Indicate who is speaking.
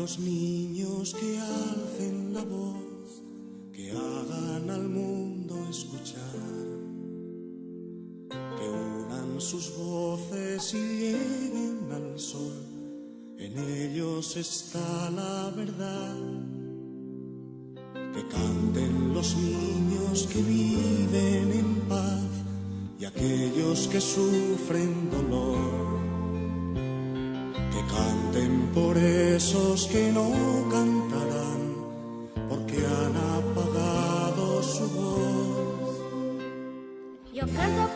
Speaker 1: los niños que alcen la voz, que hagan al mundo escuchar, que unan sus voces y lleguen al sol. En ellos está la verdad. Que canten los niños que viven en paz y aquellos que sufren dolor. Que canten por esos que no cantarán, porque han apagado su voz.
Speaker 2: Yo canto